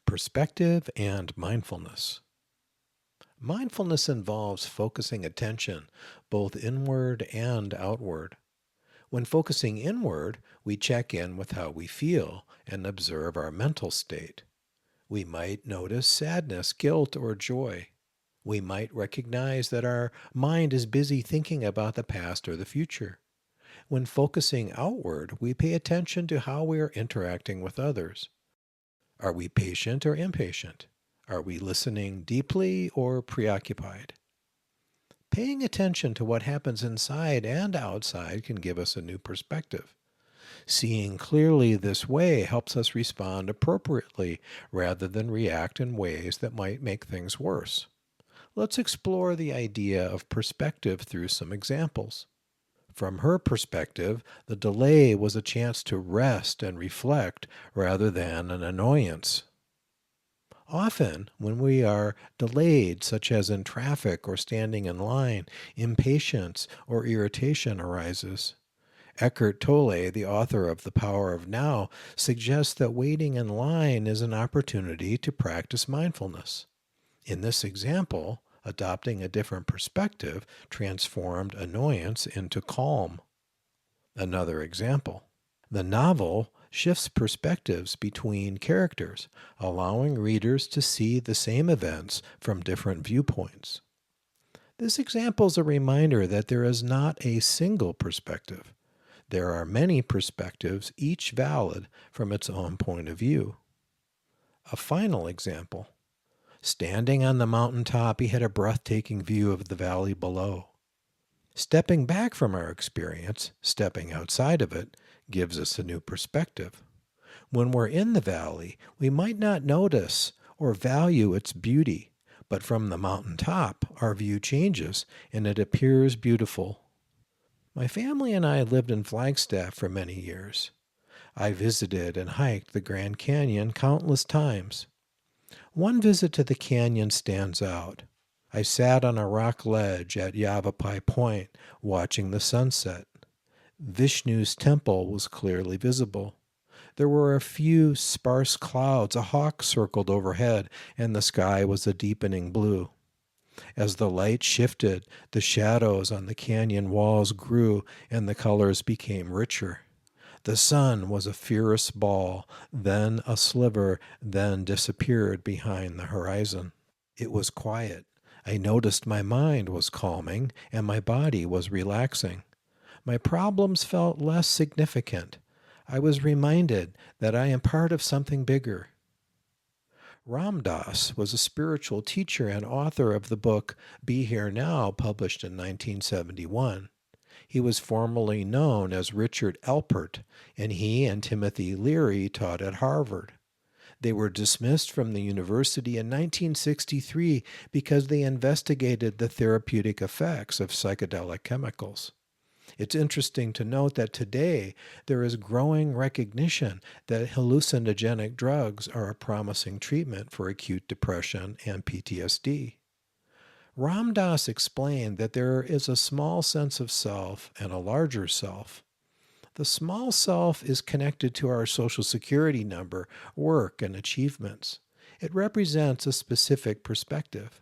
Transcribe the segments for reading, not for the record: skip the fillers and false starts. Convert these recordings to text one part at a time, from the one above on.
Perspective and mindfulness. Mindfulness involves focusing attention both inward and outward. When focusing inward, we check in with how we feel and observe our mental state. We might notice sadness, guilt, or joy. We might recognize that our mind is busy thinking about the past or the future. When focusing outward, we pay attention to how we are interacting with others. Are we patient or impatient? Are we listening deeply or preoccupied? Paying attention to what happens inside and outside can give us a new perspective. Seeing clearly this way helps us respond appropriately rather than react in ways that might make things worse. Let's explore the idea of perspective through some examples. From her perspective, the delay was a chance to rest and reflect rather than an annoyance. Often, when we are delayed, such as in traffic or standing in line, impatience or irritation arises. Eckhart Tolle, the author of The Power of Now, suggests that waiting in line is an opportunity to practice mindfulness. In this example, adopting a different perspective transformed annoyance into calm. Another example. The novel shifts perspectives between characters, allowing readers to see the same events from different viewpoints. This example is a reminder that there is not a single perspective. There are many perspectives, each valid from its own point of view. A final example. Standing on the mountaintop, he had a breathtaking view of the valley below. Stepping back from our experience, stepping outside of it, gives us a new perspective. When we're in the valley, we might not notice or value its beauty, but from the mountain top, our view changes and it appears beautiful. My family and I lived in Flagstaff for many years. I visited and hiked the Grand Canyon countless times. One visit to the canyon stands out. I sat on a rock ledge at Yavapai Point watching the sunset. Vishnu's temple was clearly visible. There were a few sparse clouds, a hawk circled overhead, and the sky was a deepening blue. As the light shifted, the shadows on the canyon walls grew and the colors became richer. The sun was a fierce ball, then a sliver, then disappeared behind the horizon. It was quiet. I noticed my mind was calming and my body was relaxing. My problems felt less significant. I was reminded that I am part of something bigger. Ram Dass was a spiritual teacher and author of the book Be Here Now, published in 1971. He was formerly known as Richard Alpert, and he and Timothy Leary taught at Harvard. They were dismissed from the university in 1963 because they investigated the therapeutic effects of psychedelic chemicals. It's interesting to note that today there is growing recognition that hallucinogenic drugs are a promising treatment for acute depression and PTSD. Ram Dass explained that there is a small sense of self and a larger self. The small self is connected to our social security number, work, and achievements. It represents a specific perspective.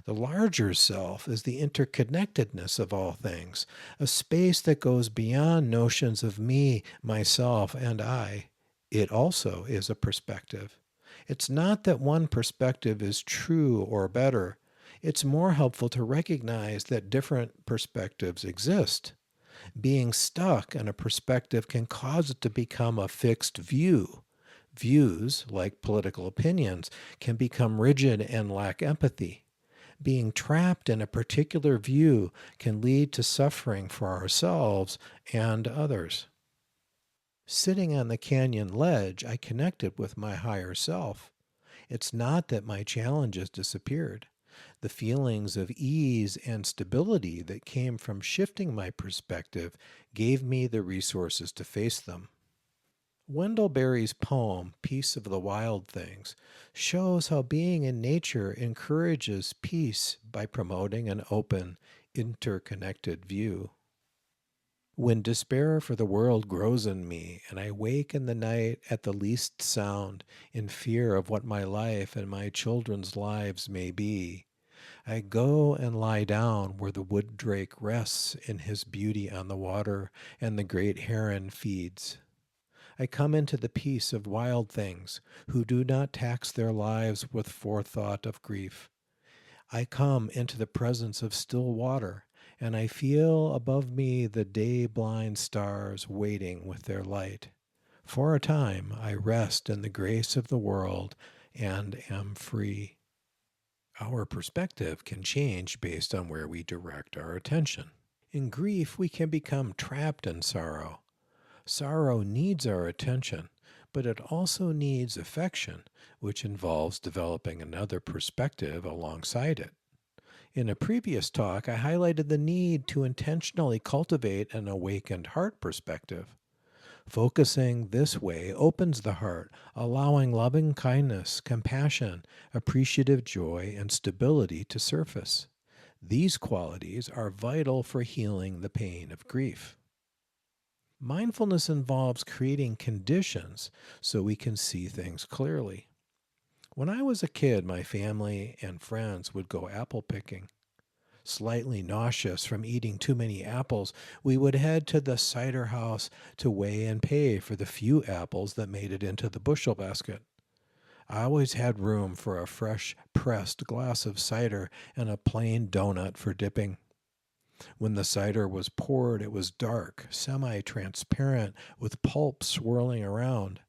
The larger self is the interconnectedness of all things, a space that goes beyond notions of me, myself, and I. It also is a perspective. It's not that one perspective is true or better. It's more helpful to recognize that different perspectives exist. Being stuck in a perspective can cause it to become a fixed view. Views, like political opinions, can become rigid and lack empathy. Being trapped in a particular view can lead to suffering for ourselves and others. Sitting on the canyon ledge, I connected with my higher self. It's not that my challenges disappeared. The feelings of ease and stability that came from shifting my perspective gave me the resources to face them. Wendell Berry's poem, Peace of the Wild Things, shows how being in nature encourages peace by promoting an open, interconnected view. When despair for the world grows in me, and I wake in the night at the least sound, in fear of what my life and my children's lives may be, I go and lie down where the wood drake rests in his beauty on the water, and the great heron feeds. I come into the peace of wild things, who do not tax their lives with forethought of grief. I come into the presence of still water, and I feel above me the day blind stars waiting with their light. For a time I rest in the grace of the world and am free. Our perspective can change based on where we direct our attention. In grief, we can become trapped in sorrow. Sorrow needs our attention, but it also needs affection, which involves developing another perspective alongside it. In a previous talk, I highlighted the need to intentionally cultivate an awakened heart perspective. Focusing this way opens the heart, allowing loving kindness, compassion, appreciative joy, and stability to surface. These qualities are vital for healing the pain of grief. Mindfulness involves creating conditions so we can see things clearly. When I was a kid, my family and friends would go apple picking. Slightly nauseous from eating too many apples, we would head to the cider house to weigh and pay for the few apples that made it into the bushel basket. I always had room for a fresh pressed glass of cider and a plain donut for dipping. When the cider was poured, it was dark, semi-transparent, with pulp swirling around.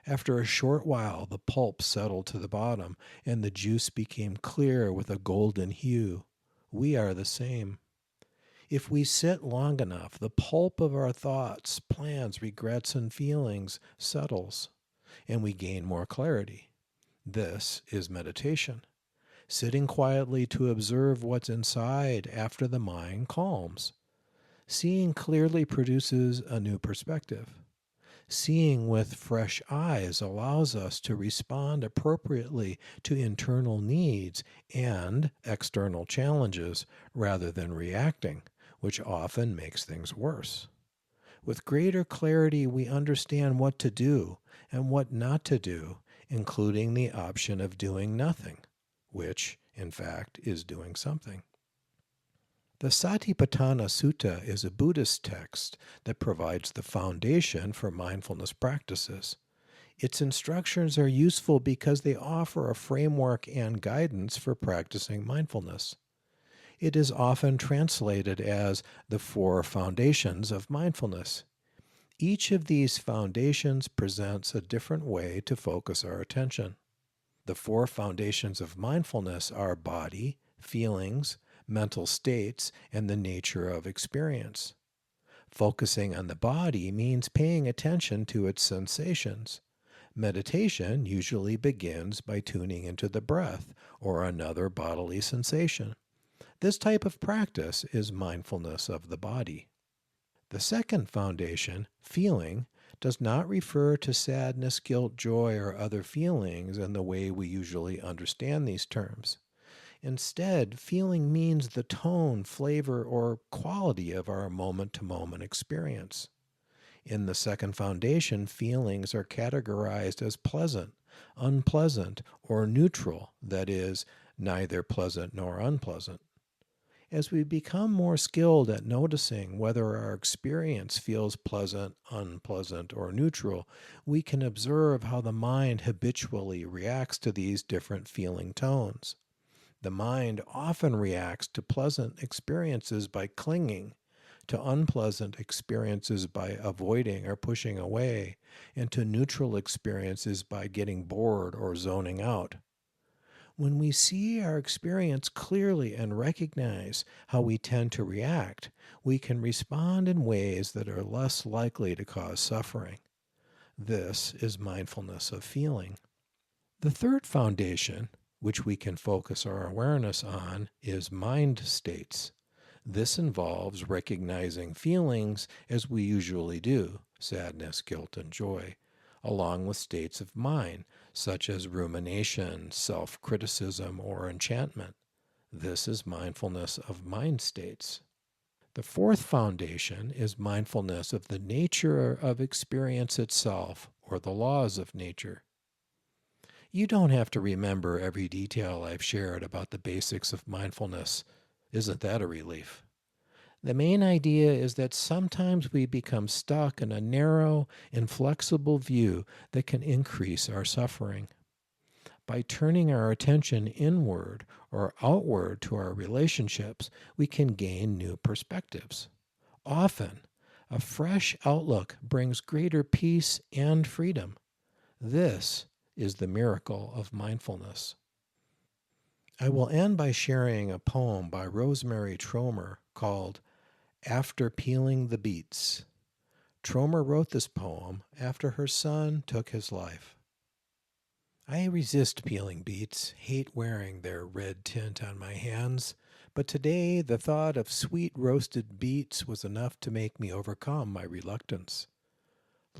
After a short while, the pulp settled to the bottom, and the juice became clear with a golden hue. We are the same. If we sit long enough, the pulp of our thoughts, plans, regrets, and feelings settles, and we gain more clarity. This is meditation. Sitting quietly to observe what's inside after the mind calms. Seeing clearly produces a new perspective. Seeing with fresh eyes allows us to respond appropriately to internal needs and external challenges rather than reacting, which often makes things worse. With greater clarity, we understand what to do and what not to do, including the option of doing nothing, which, in fact, is doing something. The Satipatthana Sutta is a Buddhist text that provides the foundation for mindfulness practices. Its instructions are useful because they offer a framework and guidance for practicing mindfulness. It is often translated as the four foundations of mindfulness. Each of these foundations presents a different way to focus our attention. The four foundations of mindfulness are body, feelings, mental states, and the nature of experience. Focusing on the body means paying attention to its sensations. Meditation usually begins by tuning into the breath or another bodily sensation. This type of practice is mindfulness of the body. The second foundation, feeling, does not refer to sadness, guilt, joy, or other feelings in the way we usually understand these terms. Instead, feeling means the tone, flavor, or quality of our moment to moment experience. In the second foundation, feelings are categorized as pleasant, unpleasant, or neutral, that is, neither pleasant nor unpleasant. As we become more skilled at noticing whether our experience feels pleasant, unpleasant, or neutral, we can observe how the mind habitually reacts to these different feeling tones. The mind often reacts to pleasant experiences by clinging, to unpleasant experiences by avoiding or pushing away, and to neutral experiences by getting bored or zoning out. When we see our experience clearly and recognize how we tend to react, we can respond in ways that are less likely to cause suffering. This is mindfulness of feeling. The third foundation, which we can focus our awareness on, is mind states. This involves recognizing feelings as we usually do, sadness, guilt, and joy, along with states of mind, such as rumination, self-criticism, or enchantment. This is mindfulness of mind states. The fourth foundation is mindfulness of the nature of experience itself, or the laws of nature. You don't have to remember every detail I've shared about the basics of mindfulness. Isn't that a relief? The main idea is that sometimes we become stuck in a narrow, inflexible view that can increase our suffering. By turning our attention inward or outward to our relationships, we can gain new perspectives. Often, a fresh outlook brings greater peace and freedom. This is the miracle of mindfulness. I will end by sharing a poem by Rosemary Tromer called After Peeling the Beets. Tromer wrote this poem after her son took his life. I resist peeling beets, hate wearing their red tint on my hands, but today the thought of sweet roasted beets was enough to make me overcome my reluctance.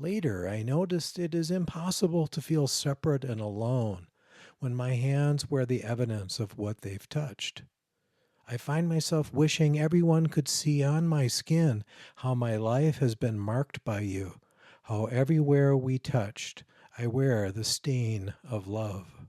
Later, I noticed it is impossible to feel separate and alone when my hands wear the evidence of what they've touched. I find myself wishing everyone could see on my skin how my life has been marked by you, how everywhere we touched, I wear the stain of love.